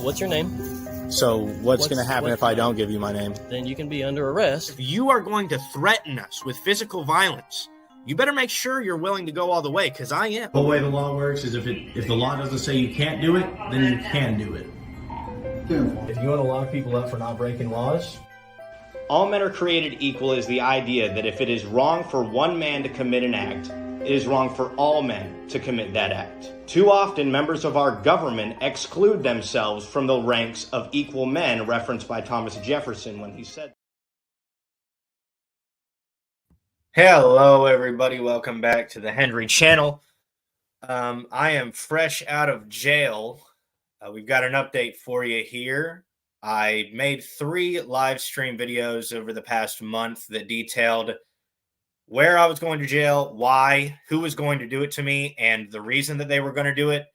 what's your name? So what's going to happen if I don't give you my name? Then you can be under arrest. If you are going to threaten us with physical violence, you better make sure you're willing to go all the way, because I am. The way the law works is if the law doesn't say you can't do it, then you can do it. If you want to lock people up for not breaking laws, all men are created equal is the idea that if it is wrong for one man to commit an act, it is wrong for all men to commit that act. Too often, members of our government exclude themselves from the ranks of equal men referenced by Thomas Jefferson when he said. Hello, everybody. Welcome back to the Henry channel. I am fresh out of jail. We've got an update for you here. I made 3 live stream videos over the past month that detailed where I was going to jail, why, who was going to do it to me, and the reason that they were going to do it.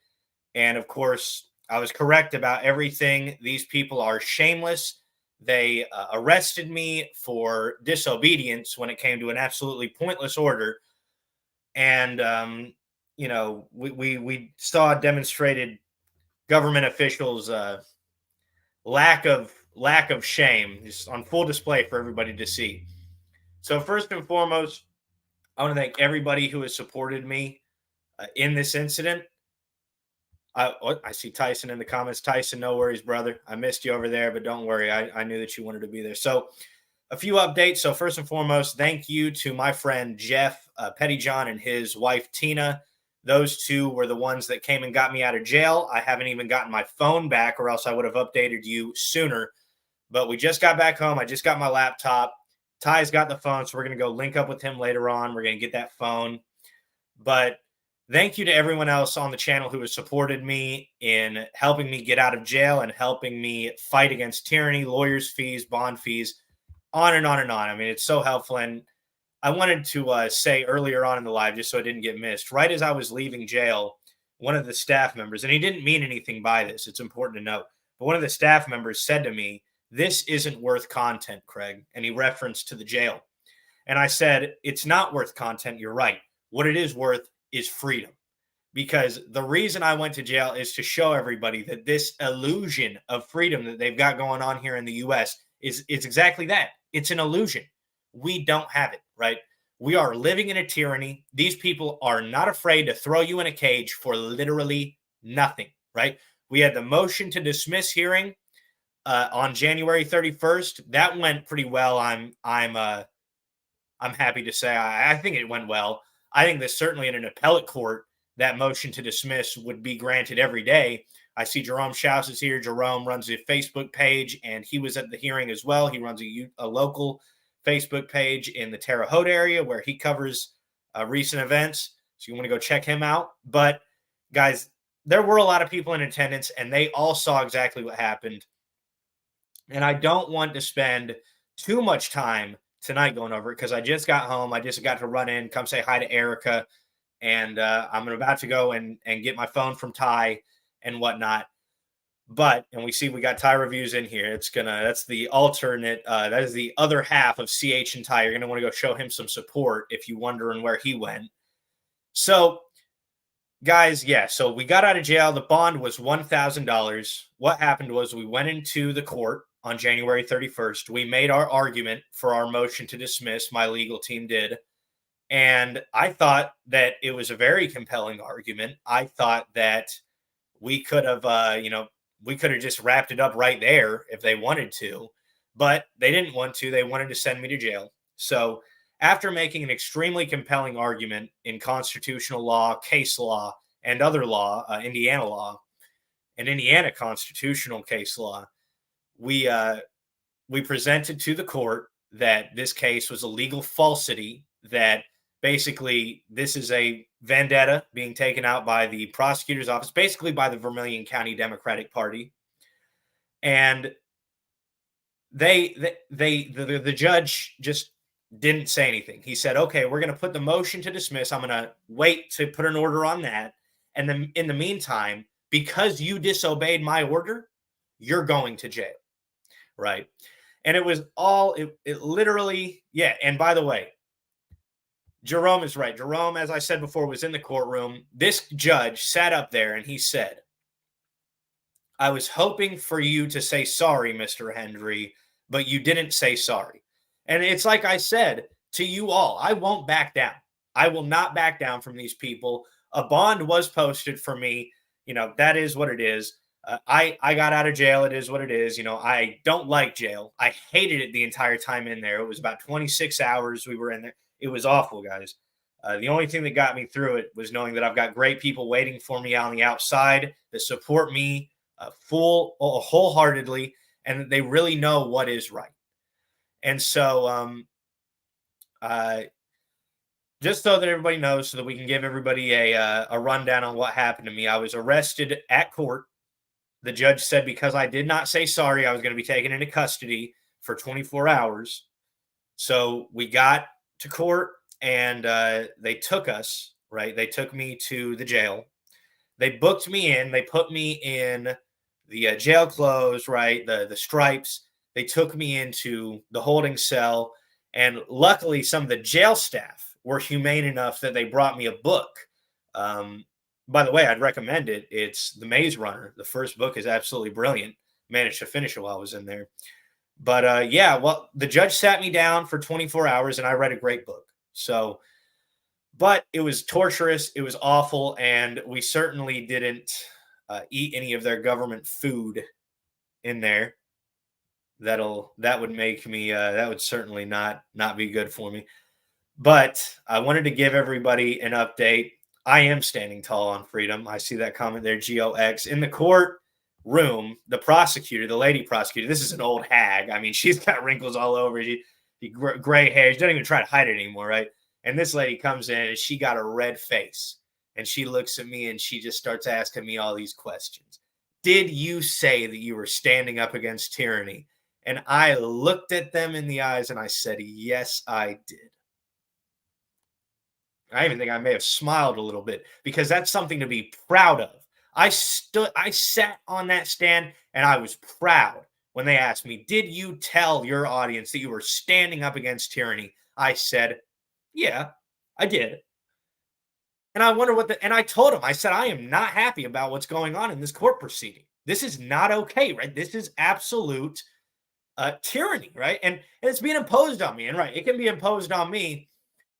And of course, I was correct about everything. These people are shameless. They arrested me for disobedience when it came to an absolutely pointless order. And, you know, we saw demonstrated government officials' lack of shame, just on full display for everybody to see. So first and foremost, I want to thank everybody who has supported me in this incident. I see Tyson in the comments. Tyson, no worries, brother. I missed you over there, but don't worry. I knew that you wanted to be there. So a few updates. So first and foremost, thank you to my friend Jeff Pettyjohn and his wife Tina. Those two were the ones that came and got me out of jail. I haven't even gotten my phone back, or else I would have updated you sooner. But we just got back home. I just got my laptop. Ty's got the phone, so we're going to go link up with him later on. We're going to get that phone. But thank you to everyone else on the channel who has supported me in helping me get out of jail and helping me fight against tyranny, lawyers' fees, bond fees, on and on and on. I mean, it's so helpful. And I wanted to say earlier on in the live, just so it didn't get missed, right as I was leaving jail, one of the staff members, and he didn't mean anything by this, it's important to note, but one of the staff members said to me, "This isn't worth content, Craig." And he referenced to the jail. And I said, it's not worth content. You're right. What it is worth is freedom. Because the reason I went to jail is to show everybody that this illusion of freedom that they've got going on here in the U.S. is exactly that. It's an illusion. We don't have it, right? We are living in a tyranny. These people are not afraid to throw you in a cage for literally nothing, right? We had the motion to dismiss hearing on January 31st. That went pretty well. I'm happy to say I think it went well. I think that certainly in an appellate court, that motion to dismiss would be granted every day. I see Jerome Schaus is here. Jerome runs a Facebook page, and he was at the hearing as well. He runs a local Facebook page in the Terre Haute area where he covers recent events. So you want to go check him out. But guys, there were a lot of people in attendance, and they all saw exactly what happened. And I don't want to spend too much time tonight going over it because I just got home. I just got to run in, come say hi to Erica, and I'm about to go and get my phone from Ty and whatnot. But, and we see we got Ty reviews in here. That's the alternate, that is the other half of CH and Ty. You're going to want to go show him some support if you're wondering where he went. So, guys, yeah, so we got out of jail. The bond was $1,000. What happened was we went into the court on January 31st. We made our argument for our motion to dismiss. My legal team did. And I thought that it was a very compelling argument. I thought that we could have, we could have just wrapped it up right there if they wanted to. But they didn't want to. They wanted to send me to jail. So after making an extremely compelling argument in constitutional law, case law, and other law, Indiana law, and Indiana constitutional case law, we presented to the court that this case was a legal falsity, that basically this is a vendetta being taken out by the prosecutor's office, basically by the Vermilion County Democratic Party. And the judge just didn't say anything. He said, okay, we're going to put the motion to dismiss. I'm going to wait to put an order on that. And then in the meantime, because you disobeyed my order, you're going to jail. Right. And it was all, it literally, yeah. And by the way, Jerome is right. Jerome, as I said before, was in the courtroom. This judge sat up there and he said, I was hoping for you to say sorry, Mr. Hendry, but you didn't say sorry. And it's like I said to you all, I won't back down. I will not back down from these people. A bond was posted for me. You know, that is what it is. I got out of jail. It is what it is. You know, I don't like jail. I hated it the entire time in there. It was about 26 hours we were in there. It was awful, guys. The only thing that got me through it was knowing that I've got great people waiting for me on the outside that support me wholeheartedly, and that they really know what is right. And so, just so that everybody knows, so that we can give everybody a rundown on what happened to me, I was arrested at court. The judge said because I did not say sorry, I was going to be taken into custody for 24 hours. So we got to court, and they took us, right? They took me to the jail. They booked me in. They put me in the jail clothes, right? The stripes. They took me into the holding cell. And luckily, some of the jail staff were humane enough that they brought me a book. By the way, I'd recommend it. It's The Maze Runner. The first book is absolutely brilliant. Managed to finish it while I was in there. But yeah, well, the judge sat me down for 24 hours, and I read a great book. So, but it was torturous. It was awful. And we certainly didn't eat any of their government food in there. That would make me, that would certainly not be good for me. But I wanted to give everybody an update. I am standing tall on freedom. I see that comment there, GOX. In the court room, the prosecutor, the lady prosecutor, this is an old hag. I mean, she's got wrinkles all over. She gray hair. She doesn't even try to hide it anymore, right? And this lady comes in, and she got a red face. And she looks at me, and she just starts asking me all these questions. Did you say that you were standing up against tyranny? And I looked at them in the eyes, and I said, yes, I did. I even think I may have smiled a little bit, because that's something to be proud of. I sat on that stand, and I was proud when they asked me, did you tell your audience that you were standing up against tyranny? I said, yeah, I did. And I wonder and I told him, I said, I am not happy about what's going on in this court proceeding. This is not okay, right? This is absolute tyranny, right? And it's being imposed on me. And right, it can be imposed on me.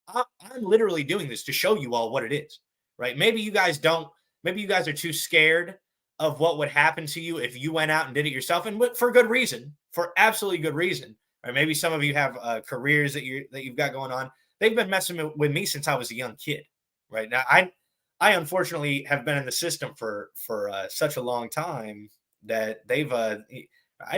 I'm literally doing this to show you all what it is, right? Maybe you guys are too scared of what would happen to you if you went out and did it yourself, and for good reason, for absolutely good reason. Or maybe some of you have careers that you've got going on. They've been messing with me since I was a young kid, right? Now, I unfortunately have been in the system for such a long time that they've I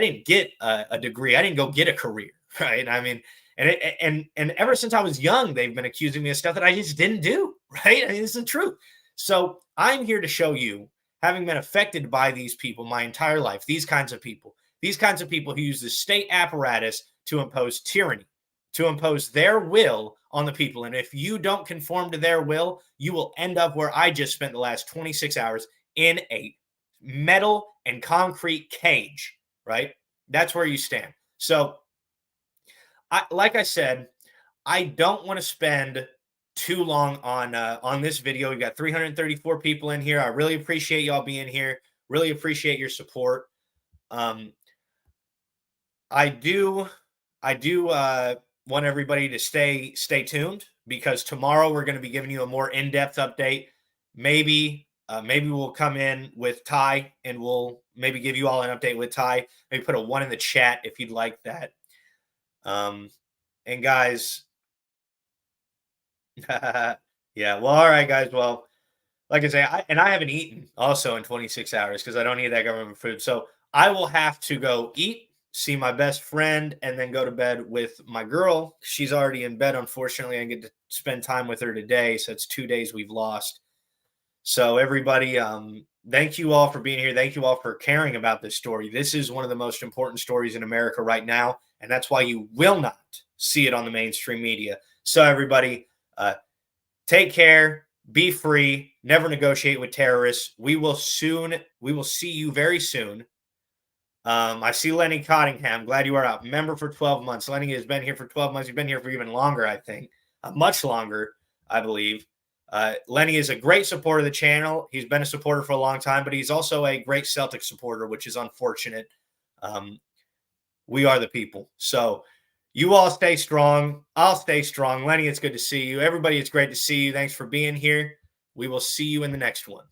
didn't get a degree. I didn't go get a career, right? I mean, and ever since I was young, they've been accusing me of stuff that I just didn't do, right? I mean, this is the truth. So I'm here to show you, having been affected by these people my entire life, these kinds of people who use the state apparatus to impose tyranny, to impose their will on the people. And if you don't conform to their will, you will end up where I just spent the last 26 hours, in a metal and concrete cage, right? That's where you stand. So, like I said, I don't want to spend too long on this video. We've got 334 people in here. I really appreciate y'all being here. Really appreciate your support. I do want everybody to stay tuned, because tomorrow we're going to be giving you a more in-depth update. Maybe we'll come in with Ty, and we'll maybe give you all an update with Ty. Maybe put a 1 in the chat if you'd like that. And guys, yeah, well, all right, guys. Well, like I say, I haven't eaten also in 26 hours because I don't eat that government food. So I will have to go eat, see my best friend, and then go to bed with my girl. She's already in bed, unfortunately. I get to spend time with her today, so it's 2 days we've lost. So everybody, thank you all for being here. Thank you all for caring about this story. This is one of the most important stories in America right now, and that's why you will not see it on the mainstream media. So everybody, take care, be free, never negotiate with terrorists. We will see you very soon. I see Lenny Cottingham. Glad you are out. Member for 12 months. Lenny has been here for 12 months. He's been here for even longer, I think. Much longer, I believe. Lenny is a great supporter of the channel. He's been a supporter for a long time, but he's also a great Celtic supporter, which is unfortunate. We are the people. So you all stay strong. I'll stay strong. Lenny, it's good to see you. Everybody, it's great to see you. Thanks for being here. We will see you in the next one.